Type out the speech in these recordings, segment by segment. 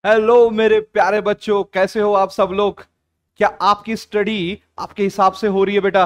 Hello मेरे प्यारे बच्चों, कैसे हो आप सब लोग। क्या आपकी स्टडी आपके हिसाब से हो रही है बेटा?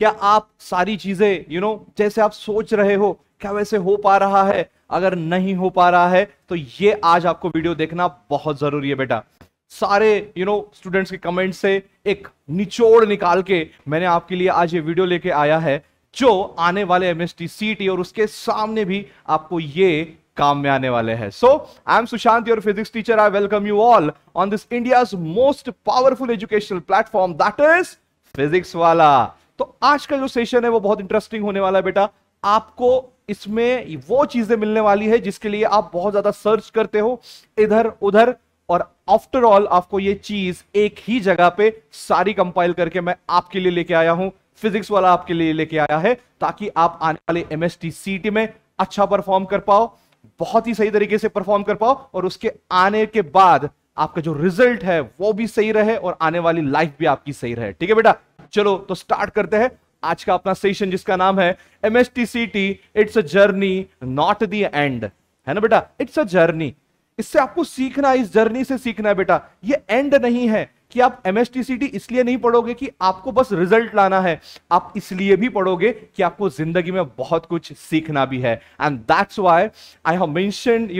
क्या आप सारी चीजें जैसे आप सोच रहे हो, क्या वैसे हो पा रहा है? अगर नहीं हो पा रहा है तो ये आज आपको वीडियो देखना बहुत जरूरी है बेटा। सारे स्टूडेंट्स के कमेंट से एक निचोड़ निकाल के मैंने आपके लिए आज ये वीडियो लेके आया है, जो आने वाले एमएसटी सीटी और उसके सामने भी आपको ये काम में आने वाले हैं। So I am Sushant, your physics teacher. I welcome you all on this India's most powerful educational platform, that is physics वाला। तो आज का जो सेशन है वो बहुत इंटरेस्टिंग होने वाला है बेटा। आपको इसमें वो चीजें मिलने वाली है जिसके लिए आप बहुत ज्यादा सर्च करते हो इधर उधर, और आफ्टर ऑल आपको ये चीज एक ही जगह पे सारी कंपाइल करके मैं आपके लिए लेके आया हूं। फिजिक्स वाला आपके लिए लेके आया है ताकि आप आने वाले एमएसटी सीटी में अच्छा परफॉर्म कर पाओ, बहुत ही सही तरीके से परफॉर्म कर पाओ, और उसके आने के बाद आपका जो रिजल्ट है वो भी सही रहे और आने वाली लाइफ भी आपकी सही रहे। ठीक है बेटा, चलो तो स्टार्ट करते हैं आज का अपना सेशन जिसका नाम है MSTCT it's a journey not the end. है ना बेटा, इट्स अ जर्नी। इससे आपको सीखना है, इस जर्नी से सीखना है बेटा। ये एंड नहीं है कि आप एमएसटीसीटी इसलिए नहीं पढ़ोगे कि आपको बस रिजल्ट लाना है, आप इसलिए भी पढ़ोगे कि आपको जिंदगी में बहुत कुछ सीखना भी है। And that's why I have mentioned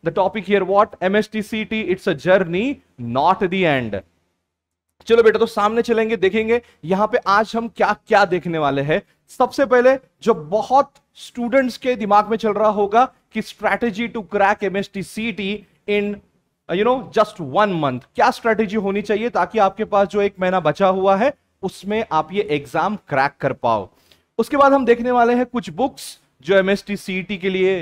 the topic here, what MSTCT it's a journey not the end. चलो बेटा, तो सामने चलेंगे, देखेंगे यहां पे आज हम क्या क्या देखने वाले हैं। सबसे पहले जो बहुत स्टूडेंट्स के दिमाग में चल रहा होगा कि strategy to crack MSTCT in just 1 month, क्या स्ट्रैटेजी होनी चाहिए ताकि आपके पास जो 1 महीना बचा हुआ है उसमें आप ये एग्जाम क्रैक कर पाओ। उसके बाद हम देखने वाले हैं कुछ बुक्स जो एमएसटीसीटी के लिए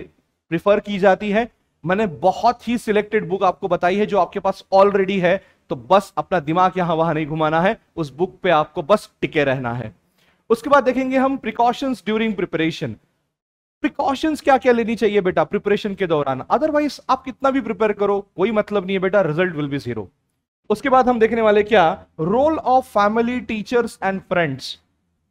प्रिफर की जाती है। मैंने बहुत ही सिलेक्टेड बुक आपको बताई है जो आपके पास ऑलरेडी है, तो बस अपना दिमाग यहां वहां नहीं घुमाना है, उस बुक पे आपको बस टिके रहना है। उसके बाद देखेंगे हम प्रिकॉशंस ड्यूरिंग प्रिपरेशन। प्रिकॉशंस क्या क्या लेनी चाहिए बेटा प्रिपरेशन के दौरान, अदरवाइज आप कितना भी प्रिपेयर करो कोई मतलब नहीं है बेटा, रिजल्ट विल बी जीरो। उसके बाद हम देखने वाले क्या, role of family, teachers and friends.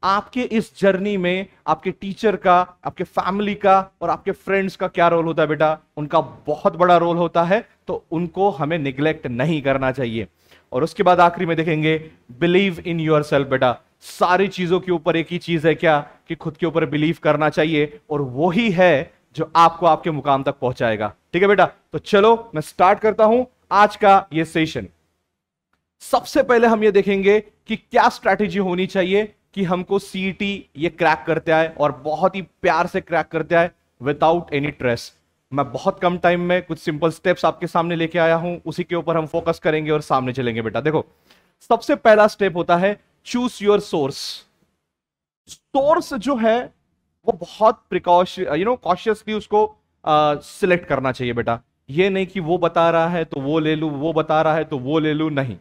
आपके इस जर्नी में आपके टीचर का, आपके फैमिली का और आपके फ्रेंड्स का क्या रोल होता है बेटा? उनका बहुत बड़ा रोल होता है, तो उनको हमें निग्लेक्ट नहीं करना चाहिए। और उसके बाद आखिरी में देखेंगे बिलीव इन योर सेल्फ बेटा। सारी चीजों के ऊपर एक ही चीज है क्या, कि खुद के ऊपर बिलीव करना चाहिए, और वही है जो आपको आपके मुकाम तक पहुंचाएगा। ठीक है बेटा, तो चलो मैं स्टार्ट करता हूं आज का ये सेशन। सबसे पहले हम ये देखेंगे कि क्या स्ट्रैटेजी होनी चाहिए कि हमको सीईटी ये क्रैक करते आए और बहुत ही प्यार से क्रैक करते आए विदाउट एनी स्ट्रेस। मैं बहुत कम टाइम में कुछ सिंपल स्टेप्स आपके सामने लेके आया हूं, उसी के ऊपर हम फोकस करेंगे और सामने चलेंगे बेटा। देखो, सबसे पहला स्टेप होता है चूज योर सोर्स। सोर्स जो है वो बहुत कॉशियसली उसको सिलेक्ट करना चाहिए बेटा। ये नहीं कि वो बता रहा है तो वो ले लूं, वो बता रहा है तो वो ले लूं, नहीं।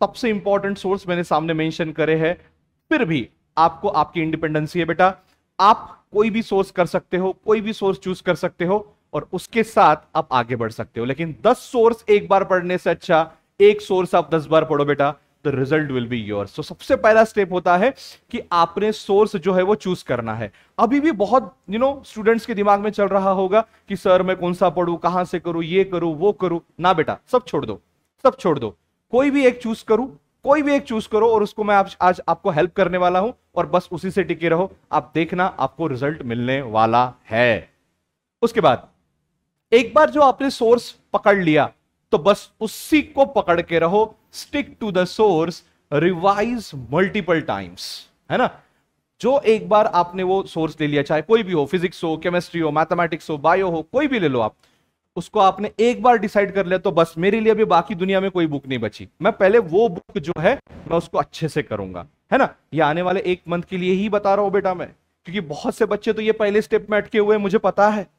सबसे इंपॉर्टेंट सोर्स मैंने सामने मेंशन करे हैं, फिर भी आपको आपकी इंडिपेंडेंसी है बेटा। आप कोई भी सोर्स कर सकते हो, कोई भी सोर्स चूज कर सकते हो और उसके साथ आप आगे बढ़ सकते हो, लेकिन 10 सोर्स एक बार पढ़ने से अच्छा एक सोर्स आप 10 बार पढ़ो बेटा, the result will be yours. तो सबसे पहला स्टेप होता है कि आपने सोर्स जो है वो चूज करना है। अभी भी बहुत स्टूडेंट्स के दिमाग में चल रहा होगा कि सर मैं कौन सा पढ़ूं, कहां से करूं, ये करूं वो करूं। ना बेटा, सब छोड़ दो, सब छोड़ दो। कोई भी एक चूज करूं, कोई भी एक चूज करो, और उसको मैं आज आपको हेल्प करने वाला हूं, और बस उसी से टिके रहो, आप देखना आपको रिजल्ट मिलने वाला है। उसके बाद एक बार जो आपने सोर्स पकड़ लिया तो बस उसी को पकड़ के रहो, stick to the source, revise multiple times. है ना, जो एक बार आपने वो सोर्स ले लिया, चाहे कोई भी हो, फिजिक्स हो, केमिस्ट्री हो, मैथमेटिक्स हो, बायो हो, कोई भी ले लो आप, उसको आपने एक बार डिसाइड कर लिया तो बस मेरे लिए भी बाकी दुनिया में कोई बुक नहीं बची। मैं पहले वो बुक जो है मैं उसको अच्छे से करूंगा। है ना, ये आने वाले 1 मंथ के लिए ही बता रहा हूं बेटा मैं, क्योंकि बहुत से बच्चे तो ये पहले स्टेप में अटके हुए हैं, मुझे पता है।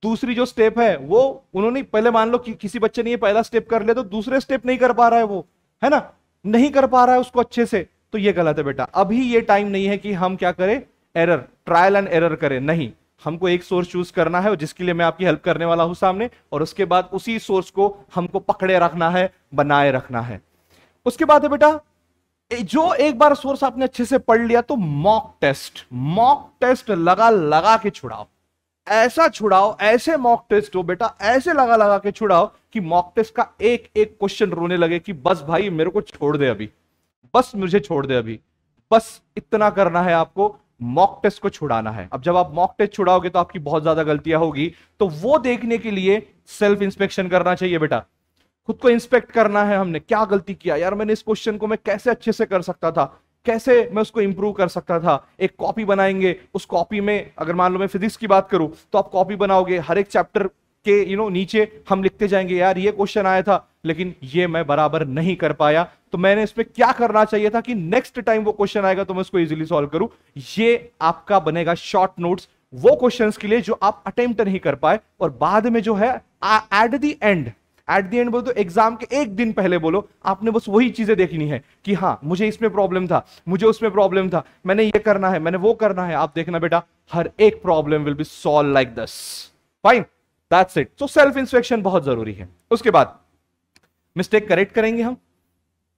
दूसरी जो स्टेप है वो उन्होंने पहले, मान लो कि किसी बच्चे ने ये पहला स्टेप कर लिया तो दूसरे स्टेप नहीं कर पा रहा है वो, है ना, नहीं कर पा रहा है उसको अच्छे से, तो ये गलत है बेटा। अभी ये टाइम नहीं है कि हम क्या करें, एरर, ट्रायल एंड एरर करें, नहीं। हमको एक सोर्स चूज करना है, जिसके लिए मैं आपकी हेल्प करने वाला हूं सामने, और उसके बाद उसी सोर्स को हमको पकड़े रखना है, बनाए रखना है। उसके बाद है बेटा, जो एक बार सोर्स आपने अच्छे से पढ़ लिया तो मॉक टेस्ट, मॉक टेस्ट लगा लगा के छुड़ाओ। ऐसा छुड़ाओ, ऐसे मॉक टेस्ट हो बेटा, ऐसे लगा लगा के छुड़ाओ कि मॉक टेस्ट का एक एक क्वेश्चन रोने लगे कि बस भाई मेरे को छोड़ दे अभी, बस मुझे छोड़ दे अभी। बस इतना करना है आपको, मॉक टेस्ट को छुड़ाना है। अब जब आप मॉक टेस्ट छुड़ाओगे तो आपकी बहुत ज्यादा गलतियां होगी, तो वो देखने के लिए सेल्फ इंस्पेक्शन करना चाहिए बेटा। खुद को इंस्पेक्ट करना है, हमने क्या गलती किया यार, मैंने इस क्वेश्चन को मैं कैसे अच्छे से कर सकता था, कैसे मैं उसको इंप्रूव कर सकता था। एक कॉपी बनाएंगे, उस कॉपी में अगर मान लो मैं फिजिक्स की बात करूं तो आप कॉपी बनाओगे, हर एक चैप्टर के नीचे हम लिखते जाएंगे यार ये क्वेश्चन आया था लेकिन ये मैं बराबर नहीं कर पाया, तो मैंने इसमें क्या करना चाहिए था कि नेक्स्ट टाइम वो क्वेश्चन आएगा तो मैं उसको इजीली सॉल्व करूं। ये आपका बनेगा शॉर्ट नोट्स वो क्वेश्चंस के लिए जो आप अटेम्प्ट नहीं कर पाए, और बाद में जो है एट द एंड बोलो तो एग्जाम के एक दिन पहले बोलो, आपने बस वही चीजें देखनी है कि हाँ मुझे इसमें प्रॉब्लम था, मुझे उसमें प्रॉब्लम था, मैंने ये करना है, मैंने वो करना है। आप देखना बेटा हर एक problem will be solve like this. Fine, that's it. So self inspection बहुत जरूरी है। उसके बाद मिस्टेक करेक्ट करेंगे हम,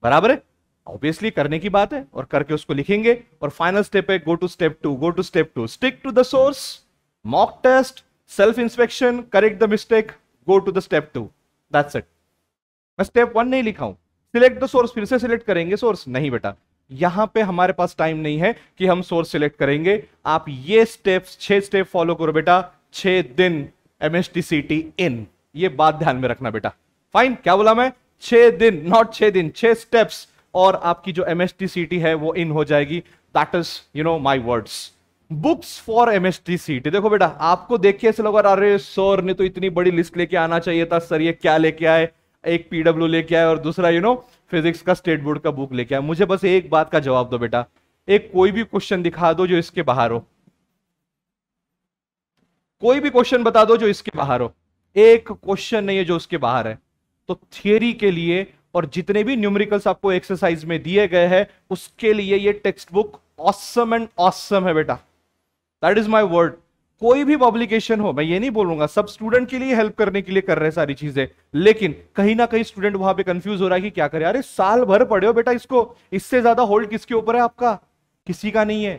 बराबर है, ऑब्वियसली करने की बात है, और करके उसको लिखेंगे। और फाइनल स्टेप है go to step two, stick to the source, mock test, self inspection, correct the mistake, go to the step 2। That's it. मैं स्टेप 1 नहीं लिखा हूं, सिलेक्ट द सोर्स, फिर से सिलेक्ट करेंगे सोर्स नहीं बेटा, यहां पे हमारे पास टाइम नहीं है कि हम सोर्स सिलेक्ट करेंगे। आप ये स्टेप्स 6 स्टेप फॉलो करो बेटा, 6 दिन MSTCT इन, ये बात ध्यान में रखना बेटा। फाइन, क्या बोला मैं, 6 दिन, नॉट 6 दिन, 6 स्टेप्स, और आपकी जो MSTCT है वो इन हो जाएगी। That is my words. Books for MSTCT, देखो बेटा आपको देख के ऐसे लगा अरे सर ने तो इतनी बड़ी लिस्ट लेके आना चाहिए था, सर ये क्या लेके आए, एक PW लेके आए और दूसरा फिजिक्स का स्टेट बोर्ड का बुक लेके आए। मुझे बस एक बात का जवाब दो बेटा, एक कोई भी क्वेश्चन दिखा दो जो इसके बाहर हो, कोई भी क्वेश्चन बता दो जो इसके बाहर हो, एक क्वेश्चन नहीं है जो उसके बाहर है। तो थियरी के लिए और जितने भी न्यूमेरिकल्स आपको एक्सरसाइज में दिए गए हैं उसके लिए ये text book awesome and awesome है बेटा, दैट इज माई वर्ड। कोई भी पब्लिकेशन हो, मैं ये नहीं बोलूंगा सब स्टूडेंट के लिए हेल्प करने के लिए कर रहे हैं सारी चीजें, लेकिन कहीं ना कहीं स्टूडेंट वहां पे कंफ्यूज हो रहा है कि क्या करे। अरे साल भर पढ़े हो बेटा इसको, इससे ज्यादा होल्ड किसके ऊपर है आपका, किसी का नहीं है।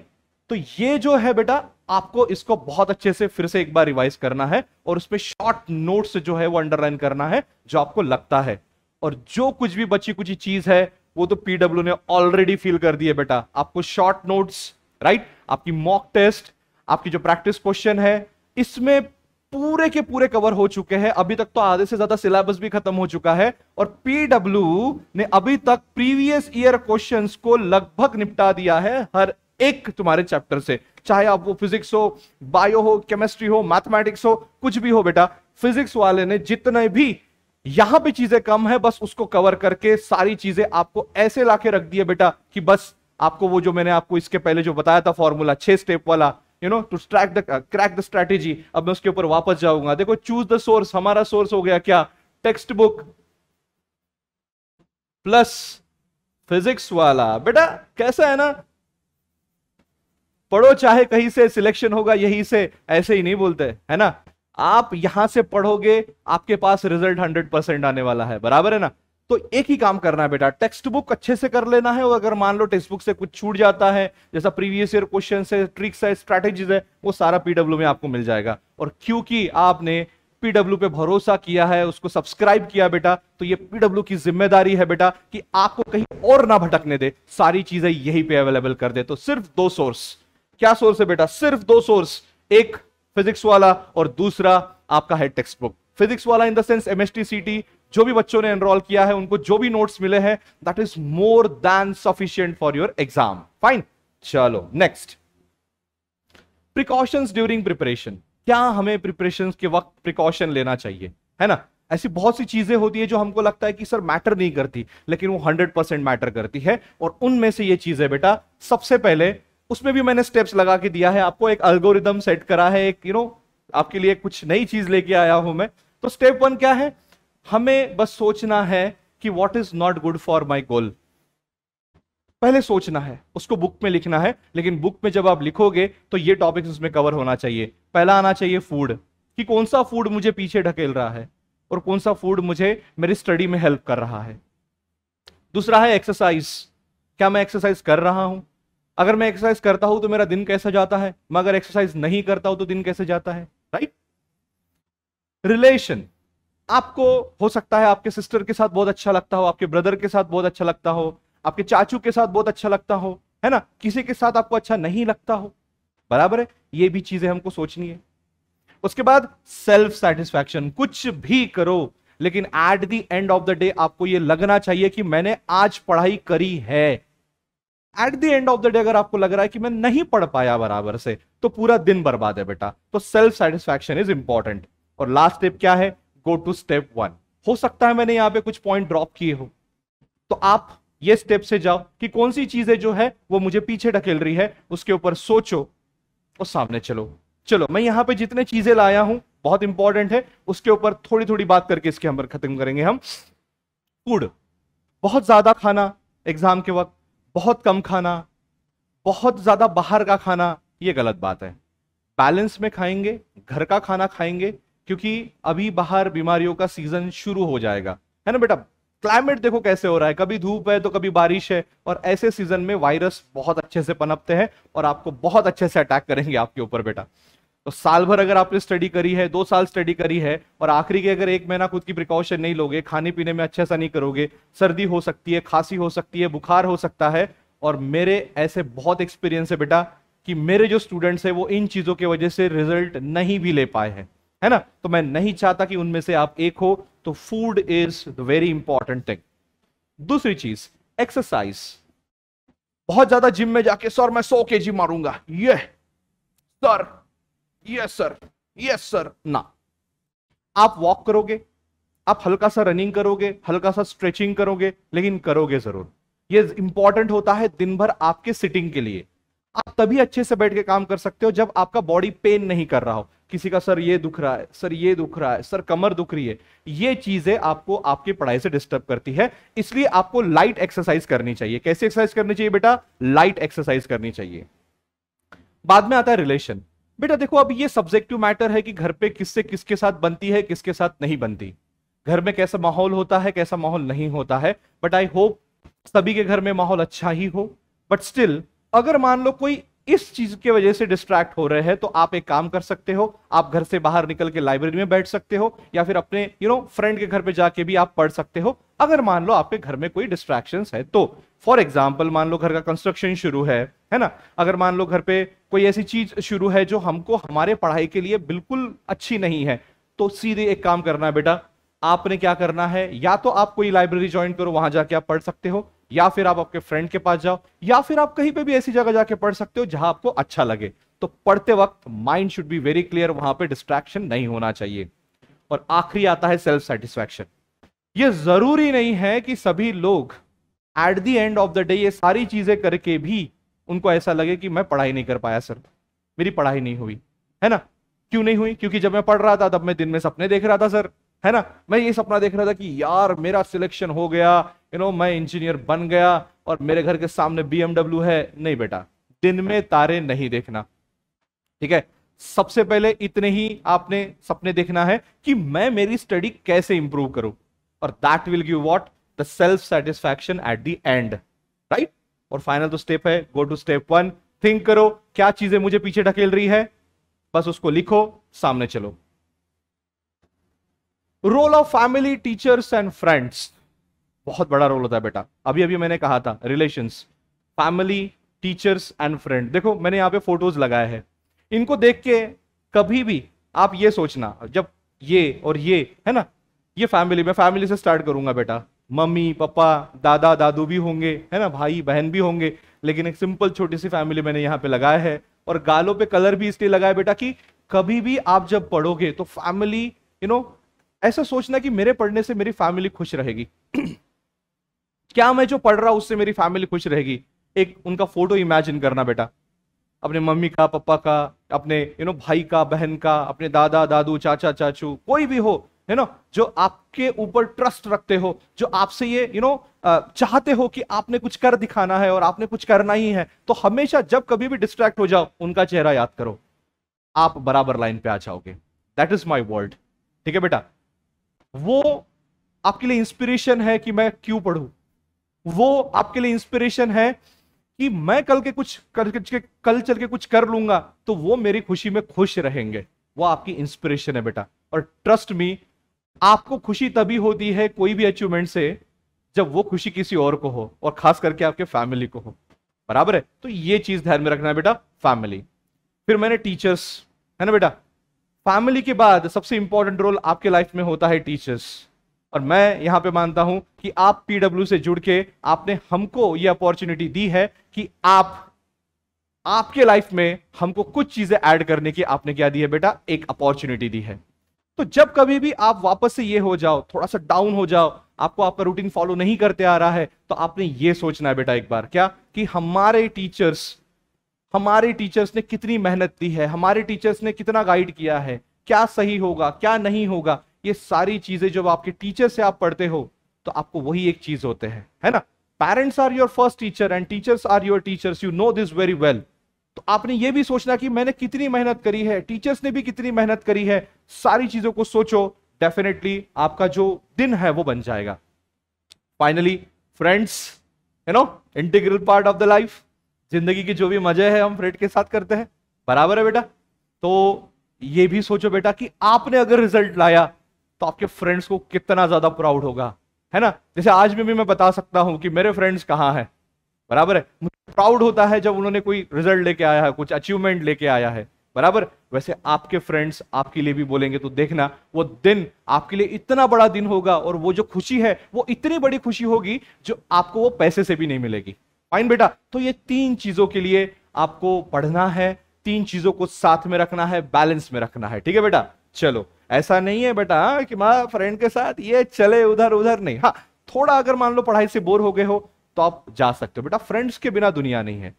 तो ये जो है बेटा आपको इसको बहुत अच्छे से फिर से एक बार रिवाइज करना है, और उसमें शॉर्ट नोट्स जो है वो अंडरलाइन करना है जो आपको लगता है। और जो कुछ भी बची कुछ चीज है वो तो PW ने ऑलरेडी फिल कर दी है बेटा। आपको शॉर्ट नोट्स, राइट, आपकी मॉक टेस्ट, आपकी जो प्रैक्टिस क्वेश्चन है, इसमें पूरे के पूरे कवर हो चुके हैं। अभी तक तो आधे से ज्यादा सिलेबस भी खत्म हो चुका है, और PW ने अभी तक प्रीवियस ईयर क्वेश्चंस को लगभग निपटा दिया है हर एक तुम्हारे चैप्टर से, चाहे आप वो फिजिक्स हो, बायो हो, केमिस्ट्री हो, मैथमेटिक्स हो, कुछ भी हो बेटा। फिजिक्स वाले ने जितने भी यहां पे चीजें कम है बस उसको कवर करके सारी चीजें आपको ऐसे लाके रख दिए बेटा कि बस आपको वो जो मैंने आपको इसके पहले जो बताया था फॉर्मूला 6 स्टेप वाला, टू क्रैक द स्ट्रैटेजी, अब मैं उसके ऊपर वापस जाऊंगा। देखो चूज द सोर्स, हमारा सोर्स हो गया क्या, टेक्स्ट बुक प्लस फिजिक्स वाला। बेटा कैसा है ना, पढ़ो चाहे कहीं से, सिलेक्शन होगा यहीं से, ऐसे ही नहीं बोलते है ना। आप यहां से पढ़ोगे आपके पास रिजल्ट 100% आने वाला है, बराबर है ना। तो एक ही काम करना है बेटा, टेक्स्ट बुक अच्छे से कर लेना है, और अगर मान लो टेक्स्ट बुक से कुछ छूट जाता है, जैसा प्रीवियस ईयर क्वेश्चन है, ट्रिक्स है, स्ट्रैटेजीज है, वो सारा PW में आपको मिल जाएगा। और क्योंकि आपने PW पे भरोसा किया है, उसको सब्सक्राइब किया बेटा, तो ये PW की जिम्मेदारी है बेटा कि आपको कहीं और ना भटकने दे, सारी चीजें यहीं पे अवेलेबल कर दे। तो सिर्फ 2 सोर्स, क्या सोर्स है बेटा, सिर्फ 2 सोर्स, एक फिजिक्स वाला और दूसरा आपका है टेक्स्ट बुक। फिजिक्स वाला इन द सेंस MSTCT, जो भी बच्चों ने एनरोल किया है उनको जो भी नोट्स मिले हैं, that is more than sufficient for your exam. Fine, चलो नेक्स्ट, प्रिकॉशंस ड्यूरिंग प्रिपरेशन। क्या हमें प्रिपरेशन के वक्त प्रिकॉशन लेना चाहिए, है ना। ऐसी बहुत सी चीजें होती है जो हमको लगता है कि सर मैटर नहीं करती, लेकिन वो 100% मैटर करती है, और उनमें से ये चीज है बेटा। सबसे पहले उसमें भी मैंने स्टेप्स लगा के दिया है आपको, एक एल्गोरिदम सेट करा है, एक आपके लिए कुछ नई चीज लेके आया हूं मैं। तो स्टेप 1 क्या है, हमें बस सोचना है कि what is not good for my goal. पहले सोचना है, उसको बुक में लिखना है, लेकिन बुक में जब आप लिखोगे तो ये टॉपिक्स उसमें कवर होना चाहिए। पहला आना चाहिए फूड, कि कौन सा फूड मुझे पीछे ढकेल रहा है और कौन सा फूड मुझे मेरी स्टडी में हेल्प कर रहा है। दूसरा है एक्सरसाइज, क्या मैं एक्सरसाइज कर रहा हूं, अगर मैं एक्सरसाइज करता हूं तो मेरा दिन कैसा जाता है, मैं अगर एक्सरसाइज नहीं करता हूं तो दिन कैसे जाता है। राइट। रिलेशन, आपको हो सकता है आपके सिस्टर के साथ बहुत अच्छा लगता हो, आपके ब्रदर के साथ बहुत अच्छा लगता हो, आपके चाचू के साथ बहुत अच्छा लगता हो, है ना, किसी के साथ आपको अच्छा नहीं लगता हो, बराबर है, ये भी चीजें हमको सोचनी है। उसके बाद सेल्फ सेटिस्फैक्शन, कुछ भी करो लेकिन at the end of the day आपको यह लगना चाहिए कि मैंने आज पढ़ाई करी है। At the end of the day अगर आपको लग रहा है कि मैं नहीं पढ़ पाया बराबर से, तो पूरा दिन बर्बाद है बेटा। तो सेल्फ सेटिस्फैक्शन इज इंपॉर्टेंट। और लास्ट स्टेप क्या है? Go to step 1। हो सकता है मैंने यहां पे कुछ पॉइंट ड्रॉप किए हो, तो आप ये स्टेप से जाओ कि कौन सी चीजें जो है वो मुझे पीछे ढकेल रही है, उसके ऊपर सोचो और सामने चलो। चलो मैं यहां पे जितने चीजें लाया हूं बहुत इंपॉर्टेंट है, उसके ऊपर थोड़ी थोड़ी बात करके इसके हम खत्म करेंगे हम। फूड, बहुत ज्यादा खाना एग्जाम के वक्त, बहुत कम खाना, बहुत ज्यादा बाहर का खाना, ये गलत बात है। बैलेंस में खाएंगे, घर का खाना खाएंगे, क्योंकि अभी बाहर बीमारियों का सीजन शुरू हो जाएगा, है ना बेटा। क्लाइमेट देखो कैसे हो रहा है, कभी धूप है तो कभी बारिश है, और ऐसे सीजन में वायरस बहुत अच्छे से पनपते हैं और आपको बहुत अच्छे से अटैक करेंगे आपके ऊपर बेटा। तो साल भर अगर आपने स्टडी करी है, 2 साल स्टडी करी है, और आखिरी के अगर 1 महीना खुद की प्रिकॉशन नहीं लोगे, खाने पीने में अच्छे से नहीं करोगे, सर्दी हो सकती है, खांसी हो सकती है, बुखार हो सकता है। और मेरे ऐसे बहुत एक्सपीरियंस है बेटा कि मेरे जो स्टूडेंट्स हैं वो इन चीजों की वजह से रिजल्ट नहीं भी ले पाए हैं, है ना। तो मैं नहीं चाहता कि उनमें से आप एक हो। तो food is the very important thing. दूसरी चीज, एक्सरसाइज। बहुत ज्यादा जिम में जाके सर मैं 100 केजी मारूंगा, ये sir, yes sir, yes sir, ना। आप वॉक करोगे, आप हल्का सा रनिंग करोगे, हल्का सा स्ट्रेचिंग करोगे, लेकिन करोगे जरूर। ये इंपॉर्टेंट होता है दिन भर आपके सिटिंग के लिए। आप तभी अच्छे से बैठ के काम कर सकते हो जब आपका बॉडी पेन नहीं कर रहा हो। किसी का सर ये दुख रहा है, सर ये दुख रहा है, सर कमर दुख रही है, ये चीजें आपको आपकी पढ़ाई से डिस्टर्ब करती है। इसलिए आपको लाइट एक्सरसाइज करनी चाहिए। कैसे एक्सरसाइज करनी चाहिए बेटा? लाइट एक्सरसाइज करनी चाहिए। बाद में आता है रिलेशन। बेटा देखो अब ये सब्जेक्टिव मैटर है कि घर पे किससे किसके साथ बनती है, किसके साथ नहीं बनती, घर में कैसा माहौल होता है, कैसा माहौल नहीं होता है। बट आई होप सभी के घर में माहौल अच्छा ही हो। बट स्टिल अगर मान लो कोई इस चीज की वजह से डिस्ट्रैक्ट हो रहे हैं, तो आप एक काम कर सकते हो, आप घर से बाहर निकल के लाइब्रेरी में बैठ सकते हो, या फिर अपने फ्रेंड के घर पे जाके भी आप पढ़ सकते हो, अगर मान लो आपके घर में कोई डिस्ट्रैक्शंस है तो। फॉर एग्जाम्पल मान लो घर का कंस्ट्रक्शन शुरू है ना। अगर मान लो घर पे कोई ऐसी चीज शुरू है जो हमको हमारे पढ़ाई के लिए बिल्कुल अच्छी नहीं है, तो सीधे एक काम करना है बेटा, आपने क्या करना है, या तो आप कोई लाइब्रेरी ज्वाइन करो, वहां जाके आप पढ़ सकते हो, या फिर आप आपके फ्रेंड के पास जाओ, या फिर आप कहीं पे भी ऐसी जगह जाके पढ़ सकते हो जहां आपको अच्छा लगे। तो पढ़ते वक्त mind should be very clear, वहां पे डिस्ट्रैक्शन नहीं होना चाहिए। और आखिरी आता है सेल्फ सेटिस्फैक्शन। ये जरूरी नहीं है कि सभी लोग at the end of the day ये सारी चीजें करके भी उनको ऐसा लगे कि मैं पढ़ाई नहीं कर पाया सर, मेरी पढ़ाई नहीं हुई, है ना। क्यों नहीं हुई? क्योंकि जब मैं पढ़ रहा था तब मैं दिन में सपने देख रहा था सर, है ना। मैं ये सपना देख रहा था कि यार मेरा सिलेक्शन हो गया, मैं इंजीनियर बन गया और मेरे घर के सामने BMW है। नहीं बेटा, दिन में तारे नहीं देखना, ठीक है। सबसे पहले इतने ही आपने सपने देखना है कि मैं मेरी स्टडी कैसे इंप्रूव करूं, और that will give what, the self satisfaction at the end, right. और फाइनल तो स्टेप है, गो टू स्टेप 1। थिंक करो क्या चीजें मुझे पीछे ढकेल रही है, बस उसको लिखो, सामने चलो। Role of family, teachers and friends, बहुत बड़ा रोल होता है बेटा। अभी अभी मैंने कहा था relations, family, teachers and friend. देखो मैंने यहां पे फोटोज लगाए हैं, इनको देख के कभी भी आप ये सोचना, जब ये और ये है ना, ये फैमिली, मैं फैमिली से स्टार्ट करूंगा बेटा, मम्मी पापा दादा दादू भी होंगे, है ना, भाई बहन भी होंगे, लेकिन एक सिंपल छोटी सी फैमिली मैंने यहां पे लगाया है। और गालों पे कलर भी इसलिए लगाया बेटा कि कभी भी आप जब पढ़ोगे तो फैमिली, ऐसा सोचना कि मेरे पढ़ने से मेरी फैमिली खुश रहेगी। क्या मैं जो पढ़ रहा हूं उससे मेरी फैमिली खुश रहेगी? एक उनका फोटो इमेजिन करना बेटा, अपने मम्मी का, पापा का, अपने भाई का, बहन का, अपने दादा दादू, चाचा चाचू, कोई भी हो, है ना, जो आपके ऊपर ट्रस्ट रखते हो, जो आपसे ये चाहते हो कि आपने कुछ कर दिखाना है और आपने कुछ करना ही है। तो हमेशा जब कभी भी डिस्ट्रैक्ट हो जाओ, उनका चेहरा याद करो, आप बराबर लाइन पे आ जाओगे। दैट इज माई वर्ड, ठीक है बेटा। वो आपके लिए इंस्पिरेशन है कि मैं क्यों पढ़ूं, वो आपके लिए इंस्पिरेशन है कि मैं कल चल के कुछ कर लूंगा, तो वो मेरी खुशी में खुश रहेंगे। वो आपकी इंस्पिरेशन है बेटा। और ट्रस्ट मी, आपको खुशी तभी होती है कोई भी अचीवमेंट से जब वो खुशी किसी और को हो, और खास करके आपके फैमिली को हो। बराबर है? तो ये चीज ध्यान में रखना है बेटा, फैमिली। फिर मैंने टीचर्स, है ना बेटा, फैमिली के बाद सबसे इंपॉर्टेंट रोल आपके लाइफ में होता है टीचर्स। और मैं यहां पे मानता हूं कि आप पीडब्ल्यू से जुड़ के आपने हमको ये अपॉर्चुनिटी दी है कि आपके लाइफ में हमको कुछ चीजें ऐड करने की आपने क्या दी है बेटा, एक अपॉर्चुनिटी दी है। तो जब कभी भी आप वापस से ये हो जाओ, थोड़ा सा डाउन हो जाओ, आपको आपका रूटीन फॉलो नहीं करते आ रहा है, तो आपने ये सोचना है बेटा एक बार, क्या कि हमारे टीचर्स ने कितनी मेहनत दी है, हमारे टीचर्स ने कितना गाइड किया है, क्या सही होगा क्या नहीं होगा। ये सारी चीजें जब आपके टीचर से आप पढ़ते हो तो आपको वही एक चीज होते हैं, है ना। Parents are your first teacher and teachers are your teachers, you know this very well. तो आपने ये भी सोचना कि मैंने कितनी मेहनत करी है, टीचर्स ने भी कितनी मेहनत करी है, सारी चीजों को सोचो। डेफिनेटली आपका जो दिन है वो बन जाएगा। Finally friends, you know, integral part of the life, जिंदगी की जो भी मजे है हम फ्रेंड के साथ करते हैं, बराबर है बेटा। तो ये भी सोचो बेटा कि आपने अगर रिजल्ट लाया तो आपके फ्रेंड्स को कितना ज्यादा प्राउड होगा, है ना। जैसे आज में भी मैं बता सकता हूं कि मेरे फ्रेंड्स कहां हैं, बराबर है। मुझे प्राउड होता है जब उन्होंने कोई रिजल्ट लेके आया है, कुछ अचीवमेंट लेके आया है, बराबर। वैसे आपके फ्रेंड्स आपके लिए भी बोलेंगे, तो देखना वो दिन आपके लिए इतना बड़ा दिन होगा, और वो जो खुशी है वो इतनी बड़ी खुशी होगी जो आपको वो पैसे से भी नहीं मिलेगी। फाइन बेटा। तो ये 3 चीजों के लिए आपको पढ़ना है, 3 चीजों को साथ में रखना है, बैलेंस में रखना है, ठीक है बेटा। चलो, ऐसा नहीं है बेटा कि मां फ्रेंड के साथ ये चले उधर उधर, नहीं। हाँ, थोड़ा अगर मान लो पढ़ाई से बोर हो गए हो तो आप जा सकते हो बेटा। फ्रेंड्स के बिना दुनिया नहीं है,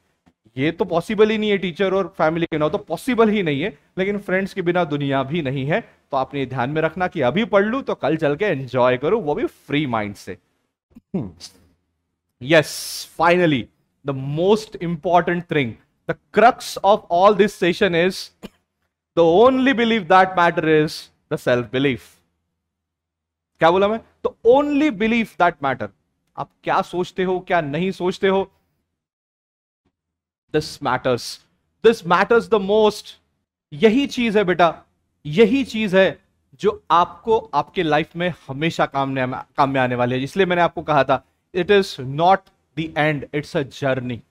ये तो पॉसिबल ही नहीं है। टीचर और फैमिली के बिना तो पॉसिबल ही नहीं है, लेकिन फ्रेंड्स के बिना दुनिया भी नहीं है। तो आपने ये ध्यान में रखना कि अभी पढ़ लूं तो कल चल के एंजॉय करूं, वो भी फ्री माइंड से। Yes, finally the most important thing, the crux of all this session is the only belief that matter is the self belief. क्या बोला मैं? तो ओनली बिलीफ दैट मैटर। आप क्या सोचते हो, क्या नहीं सोचते हो, दिस मैटर्स द मोस्ट। यही चीज है बेटा, यही चीज है जो आपको आपके लाइफ में हमेशा काम में आने वाली है। इसलिए मैंने आपको कहा था, it is not the and, it's a journey.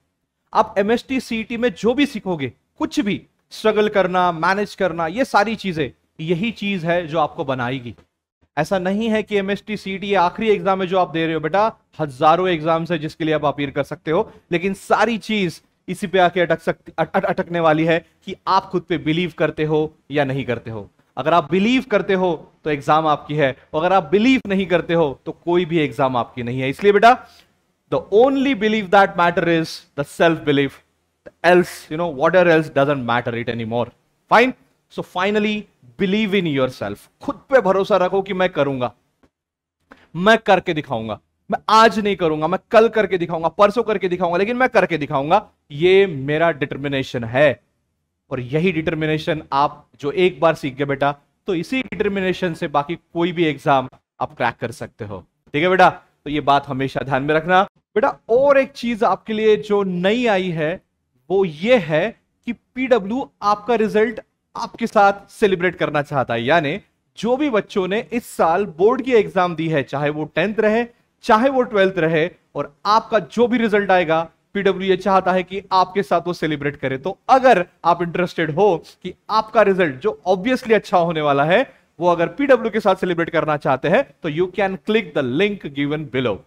आप एमएसटी सीईटी में जो भी सीखोगे, कुछ भी स्ट्रगल करना, मैनेज करना, ये सारी चीजें, यही चीज है जो आपको बनाएगी। ऐसा नहीं है कि एमएसटी सीईटी ये आखिरी एग्जाम है जो आप दे रहे हो बेटा, हजारों एग्जाम्स है जिसके लिए आप अपीयर कर सकते हो, लेकिन सारी चीज इसी पे आके अटकने वाली है कि आप खुद पे बिलीव करते हो या नहीं करते हो। अगर आप बिलीव करते हो तो एग्जाम आपकी है, और अगर आप बिलीव नहीं करते हो तो कोई भी एग्जाम आपकी नहीं है। इसलिए बेटा, the only believe that matter is the self belief, else, you know, whatever else doesn't matter it anymore. Fine. So finally, believe in yourself. खुद पे भरोसा रखो कि मैं करूंगा, मैं करके दिखाऊंगा। मैं आज नहीं करूंगा, मैं कल करके दिखाऊंगा, परसों करके दिखाऊंगा, लेकिन मैं करके दिखाऊंगा। ये मेरा डिटर्मिनेशन है। और यही डिटर्मिनेशन आप जो एक बार सीख गए बेटा, तो इसी डिटर्मिनेशन से बाकी कोई भी एग्जाम आप क्रैक कर सकते हो। ठीक है बेटा, तो ये बात हमेशा ध्यान में रखना बेटा। और एक चीज आपके लिए जो नई आई है वो ये है कि पीडब्ल्यू आपका रिजल्ट आपके साथ सेलिब्रेट करना चाहता है। यानी जो भी बच्चों ने इस साल बोर्ड की एग्जाम दी है, चाहे वो 10th रहे चाहे वो 12th रहे, और आपका जो भी रिजल्ट आएगा, पीडब्ल्यू ये चाहता है कि आपके साथ वो सेलिब्रेट करे। तो अगर आप इंटरेस्टेड हो कि आपका रिजल्ट जो ऑब्वियसली अच्छा होने वाला है, वो अगर पीडब्ल्यू के साथ सेलिब्रेट करना चाहते हैं, तो you can click the link given below.